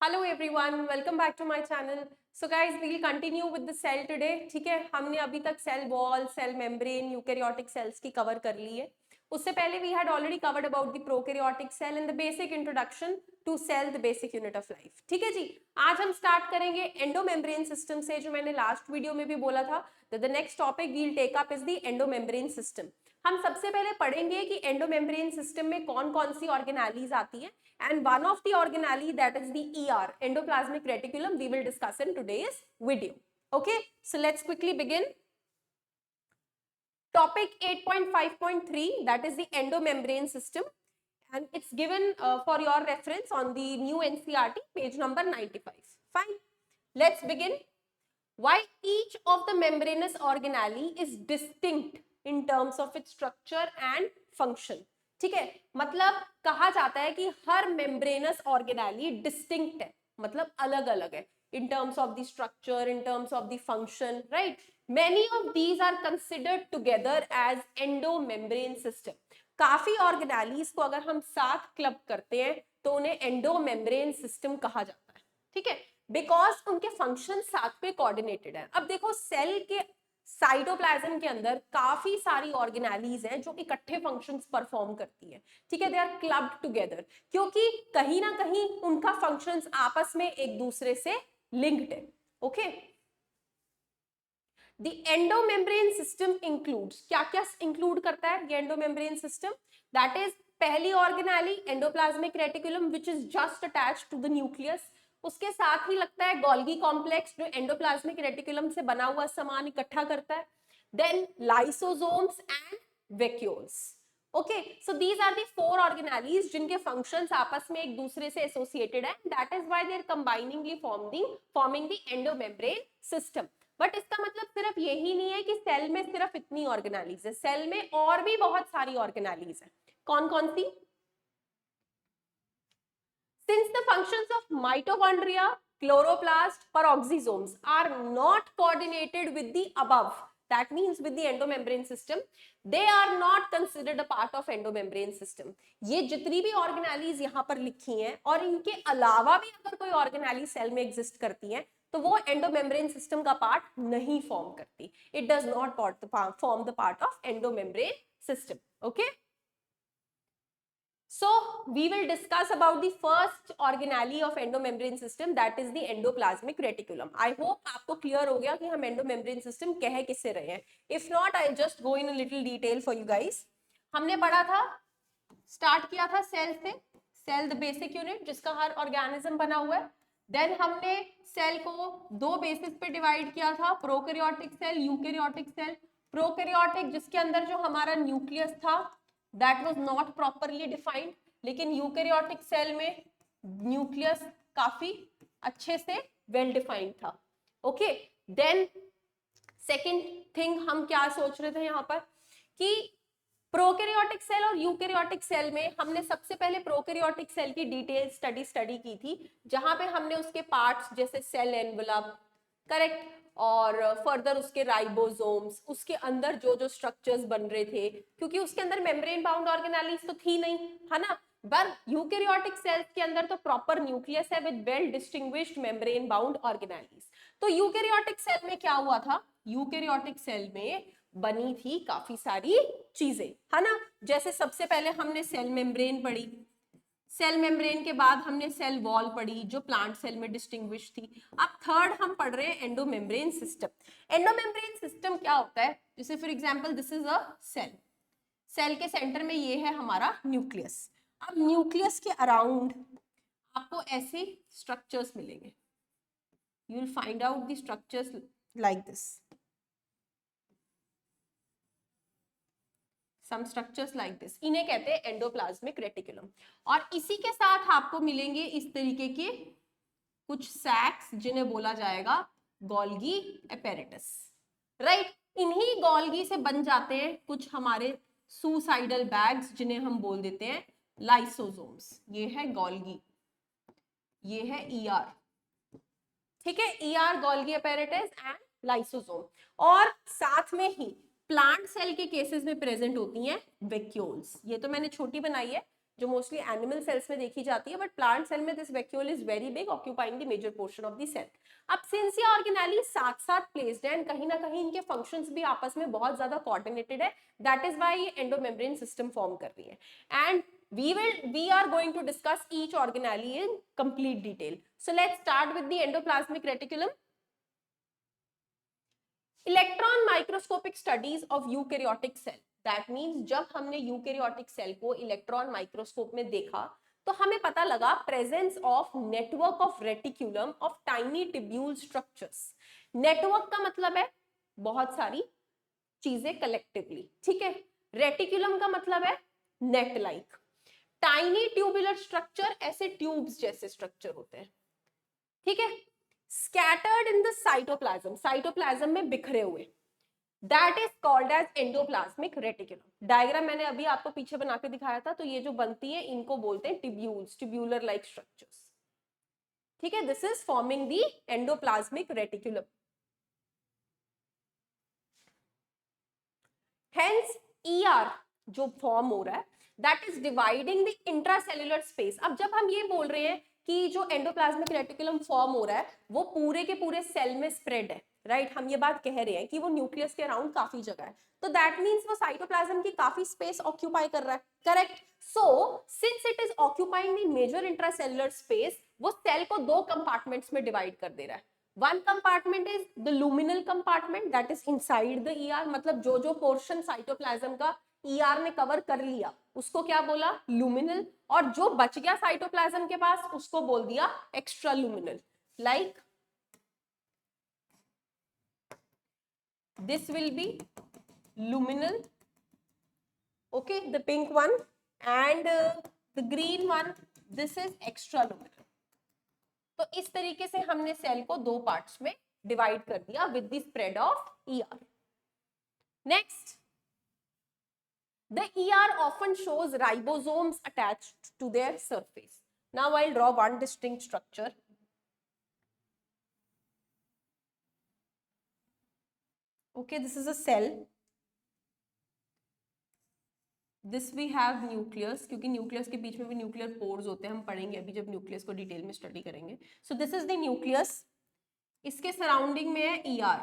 Hello everyone, welcome back to my channel. So guys, we will continue with the cell today. ठीक है, हमने अभी तक cell wall, cell membrane, eukaryotic cells की cover कर ली है। उससे पहले we had already covered about the prokaryotic cell in the basic introduction to cell, the basic unit of life. ठीक है जी, आज हम स्टार्ट करेंगे एंडोमेम्ब्रेन सिस्टम से, जो मैंने लास्ट वीडियो में भी बोला था। The next topic we will take up is the endomembrane system. हम सबसे पहले पढ़ेंगे कि एंडोमेम्ब्रेन सिस्टम में कौन कौन सी ऑर्गेनालीज आती हैं, and one of the organelle, that is the ER, endoplasmic reticulum, we will discuss in today's video. Okay, so let's quickly begin. Topic 8.5.3, that is the endomembrane system, and it's given for your reference on the new NCERT page number 95. Fine, let's begin. Why each of the membranous organelle is distinct in terms of its structure and function. ठीक है, मतलब कहा जाता है कि हर membranes organelle distinct है, मतलब अलग अलग है in terms of the structure, in terms of the function, right? Many of these are considered together as endomembrane system. काफी ऑर्गेनालीज को अगर हम साथ क्लब करते हैं तो उन्हें एंडोमेम्ब्रेन सिस्टम कहा जाता है। ठीक है, बिकॉज उनके फंक्शन साथ पे कोऑर्डिनेटेड है। अब देखो, सेल के साइटोप्लाज्म के अंदर काफी सारी ऑर्गेनालीज हैं जो इकट्ठे फंक्शंस परफॉर्म करती है। ठीक है, दे आर क्लब्ड टुगेदर, क्योंकि कहीं ना कहीं उनका फंक्शंस आपस में एक दूसरे से लिंक्ड है। Okay, the endomembrane system includes, क्या क्या इंक्लूड करता है ये एंडोमेम्ब्रेन सिस्टम? दैट इज, पहली organelle endoplasmic reticulum which is just attached to the nucleus. उसके साथ ही लगता है गोल्गी कॉम्प्लेक्स, जो एंडोप्लाज्मिक रेटिकुलम से बना हुआ सामान इकट्ठा करता है। Then lysosomes and vacuoles. Okay, so these are the four organelles जिनके फंक्शंस आपस में एक दूसरे से एसोसिएटेड है। That is why they are combiningly forming the endomembrane system. But इसका मतलब सिर्फ यही नहीं है कि सेल में सिर्फ इतनी ऑर्गेनालीज है, सेल में और भी बहुत सारी ऑर्गेनालीज है। कौन कौन सी? Since the functions of mitochondria, chloroplast, peroxisomes are not coordinated with the above, that means with the endomembrane system, they are not considered a part of endomembrane system. ये जितनी भी ऑर्गेनालीज यहाँ पर लिखी हैं और इनके अलावा भी अगर कोई ऑर्गेनाली सेल में एग्जिस्ट करती हैं तो वो एंडोमेम्ब्रेन सिस्टम का पार्ट नहीं फॉर्म करती. It does not form the part of endomembrane system. Okay, so we will discuss about the first organelle of endomembrane system, that is the endoplasmic reticulum. I hope आपको clear हो गया कि हम endomembrane system कह किससे रहे हैं. If not, I'll just go in a little detail for you guys. हमने पढ़ा था, स्टार्ट किया था सेल से, सेल द बेसिक यूनिट जिसका हर ऑर्गेनिज्म बना हुआ है. देन हमने सेल को दो बेसिस पे डिवाइड किया था, prokaryotic cell, eukaryotic cell. Prokaryotic जिसके अंदर जो हमारा न्यूक्लियस था that was not properly defined, लेकिन यूकैरियोटिक सेल में न्यूक्लियस काफी अच्छे से वेल डिफाइंड था. ओके, देन सेकेंड थिंग हम क्या सोच रहे थे यहाँ पर कि प्रोकैरियोटिक सेल और यूकैरियोटिक सेल में हमने सबसे पहले प्रोकैरियोटिक सेल की डिटेल स्टडी की थी, जहां पे हमने उसके पार्ट्स जैसे सेल एनवलप, करेक्ट, और फर्दर उसके राइबोसोम्स, उसके अंदर जो जो स्ट्रक्चर्स बन रहे थे, क्योंकि उसके अंदर मेम्ब्रेन बाउंड ऑर्गेनालीज तो थी नहीं, है ना. पर यूकैरियोटिक सेल्स के अंदर तो प्रॉपर न्यूक्लियस है with well distinguished membrane bound organelles. तो यूकैरियोटिक सेल में क्या हुआ था? यूकैरियोटिक सेल में बनी थी काफी सारी चीजें, है ना. जैसे सबसे पहले हमने सेल मेम्ब्रेन पढ़ी, सेल मेम्ब्रेन के बाद हमने सेल वॉल पढ़ी जो प्लांट सेल में डिस्टिंग्विश थी. अब थर्ड हम पढ़ रहे हैं एंडोमेम्ब्रेन सिस्टम. एंडोमेम्ब्रेन सिस्टम क्या होता है? जैसे for example this is a cell, cell के सेंटर में ये है हमारा न्यूक्लियस. अब न्यूक्लियस के अराउंड आपको ऐसे स्ट्रक्चर्स मिलेंगे. You will find out the structures like this, some structures like this. इन्हें कहते हैं एंडोप्लाज्मिक रेटिकुलम. और इसी के साथ आपको मिलेंगे इस तरीके के कुछ सैक्स जिन्हें बोला जाएगा गोल्गी एपेरेटस, राइट. इन्हीं गोल्गी से बन जाते हैं कुछ हमारे सुसाइडल बैग्स जिन्हें हम बोल देते हैं लाइसोसोम्स. ये है गोल्गी, ये है ईआर. ठीक है, ER, Golgi apparatus and lysosome. और साथ में ही प्लांट सेल के केसेस में प्रेजेंट होती हैं वैक्यूल्स. ये तो मैंने छोटी बनाई है, जो मोस्टली एनिमल सेल्स में देखी जाती है, बट प्लांट सेल में this vacuole is very big, occupying the major portion of the cell. अब सिंस ये ऑर्गेनेली साथ साथ प्लेस्ड है एंड कहीं ना कहीं इनके फंक्शंस भी आपस में बहुत ज्यादा कोऑर्डिनेटेड है, दैट इज व्हाई ये एंडोमेम्ब्रेन सिस्टम फॉर्म कर रही है। And we are going to discuss each organelle in complete detail. So let's start with the endoplasmic reticulum. Electron microscopic studies of eukaryotic cell. That means जब हमने eukaryotic cell को electron microscope में देखा तो हमें पता लगा presence of network of reticulum of tiny tubule structures. Network का मतलब है बहुत सारी चीजें कलेक्टिवली, ठीक है। रेटिक्यूलम का मतलब है net like. Tiny tubular structure ऐसे ट्यूब्स जैसे स्ट्रक्चर होते हैं, ठीक है। Scattered in the cytoplasm, cytoplasm में बिखरे हुए, that is called as endoplasmic reticulum. Diagram मैंने अभी आपको पीछे बना के दिखाया था, तो ये जो बनती है इनको बोलते हैं ट्यूब्यूल्स, ट्यूबुलर लाइक स्ट्रक्चर्स, ठीक है। This is forming the endoplasmic reticulum. Hence ER जो फॉर्म हो रहा है that is dividing the intracellular space. अब जब हम ये बोल रहे हैं कि जो एंडोप्लाज्मिक रेटिकुलम फॉर्म हो रहा है वो पूरे के पूरे सेल में स्प्रेड है, राइट, हम ये बात कह रहे हैं कि वो न्यूक्लियस के अराउंड काफी जगह है, तो दैट मींस वो साइटोप्लाज्म की काफी स्पेस ऑक्यूपाई कर रहा है, correct. So since it is occupying the major intracellular space, वो सेल को दो कंपार्टमेंट्स में डिवाइड कर दे रहा है। One compartment is the luminal compartment that is inside the ER, मतलब जो जो पोर्शन साइटोप्लाज्म का ER ने कवर कर लिया उसको क्या बोला, लुमिनल, और जो बच गया साइटोप्लाज्म के पास उसको बोल दिया extra luminal. Like this will be luminal, okay, the pink one, and the green one, this is extra luminal. तो इस तरीके से हमने सेल को दो पार्ट्स में डिवाइड कर दिया with the spread of ER. Next, the ER often shows ribosomes attached to their surface. Now I'll draw one distinct structure. Okay, this is a cell. This we have nucleus, क्योंकि nucleus के बीच में भी nuclear pores होते हैं, हम पढ़ेंगे अभी जब न्यूक्लियस को डिटेल में स्टडी करेंगे. So this is the nucleus, इसके सराउंडिंग में है ER.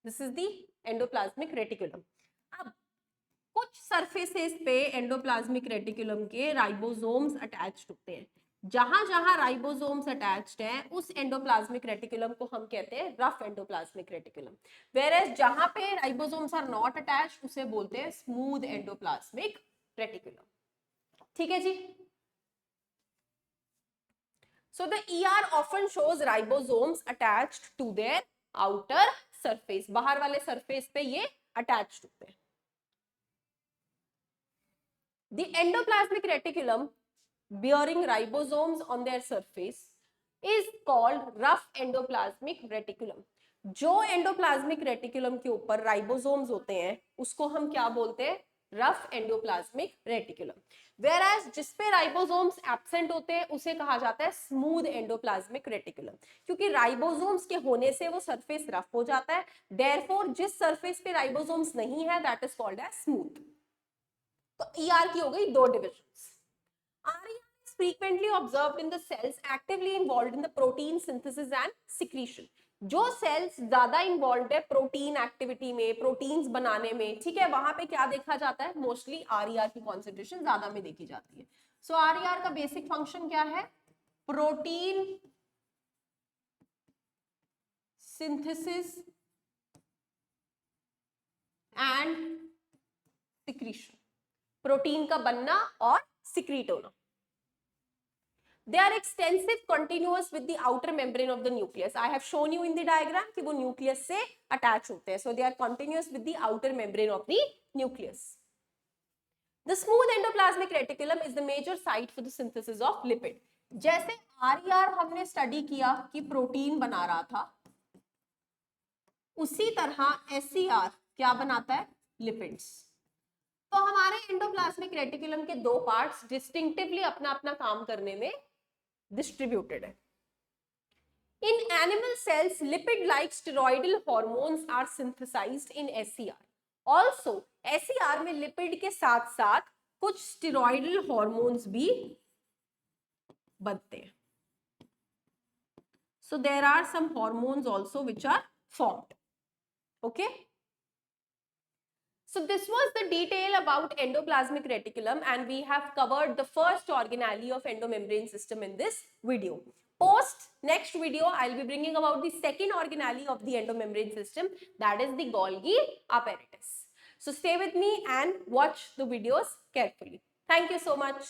This is the endoplasmic reticulum. अब कुछ सरफेसेस पे एंडोप्लाज्मिक रेटिकुलम के राइबोसोम्स अटैच्ड होते हैं. जहां जहां राइबोसोम्स अटैच्ड हैं उस एंडोप्लाज्मिक रेटिकुलम को हम कहते हैं रफ एंडोप्लाज्मिक रेटिकुलम. वेयरएज जहां पे राइबोसोम्स आर नॉट अटैच्ड उसे बोलते हैं स्मूथ एंडोप्लाज्मिक रेटिकुलम. ठीक है जी. So the ER often shows ribosomes attached to their outer surface. बाहर वाले सरफेस पे ये अटैच्ड होते हैं. The endoplasmic reticulum bearing ribosomes on their surface is called rough endoplasmic reticulum. जो एंडोप्लाज्मिक रेटिकुलम के ऊपर राइबोसोम्स होते हैं उसको हम क्या बोलते हैं, रफ एंडोप्लाज्मिक रेटिकुलम. वेयरएज जिस पे राइबोसोम्स एब्सेंट होते हैं उसे कहा जाता है स्मूथ एंडोप्लाज्मिक रेटिकुलम, क्योंकि राइबोसोम्स के होने से वो सरफेस रफ हो जाता है. देयरफॉर जिस सरफेस पे राइबोसोम्स नहीं है that is called as smooth. तो ER की हो गई दो divisions. RER is frequently observed in the cells actively involved in the protein synthesis and secretion. जो सेल्स ज्यादा इन्वॉल्व है प्रोटीन एक्टिविटी में, प्रोटीन्स बनाने में, ठीक है, वहां पे क्या देखा जाता है, मोस्टली RER की कॉन्सेंट्रेशन ज्यादा में देखी जाती है. सो RER का बेसिक फंक्शन क्या है, protein synthesis and secretion. Protein का बनना और सिक्रीट होना. They are extensive, continuous with the outer membrane of the nucleus. I have shown you in the diagram कि वो nucleus से attach होते हैं. So they are continuous with the outer membrane of the nucleus. The smooth endoplasmic reticulum is the major site for the synthesis of lipid. जैसे RER हमने study किया कि protein बना रहा था, उसी तरह SER क्या बनाता है, लिपिड्स. तो हमारे एंडोप्लाज्मिक रेटिकुलम के दो पार्ट्स डिस्टिंक्टिवली अपना अपना काम करने में डिस्ट्रीब्यूटेड है. In animal cells, lipid-like steroidal hormones are synthesized in SCR. Also, SCR में लिपिड के साथ साथ कुछ स्टेरॉइडल हॉर्मोन्स भी बनते हैं. So there are some hormones also which are formed. Okay. So this was the detail about endoplasmic reticulum, and we have covered the first organelle of endomembrane system in this video. Post next video, I'll be bringing about the second organelle of the endomembrane system, that is the Golgi apparatus. So stay with me and watch the videos carefully. Thank you so much.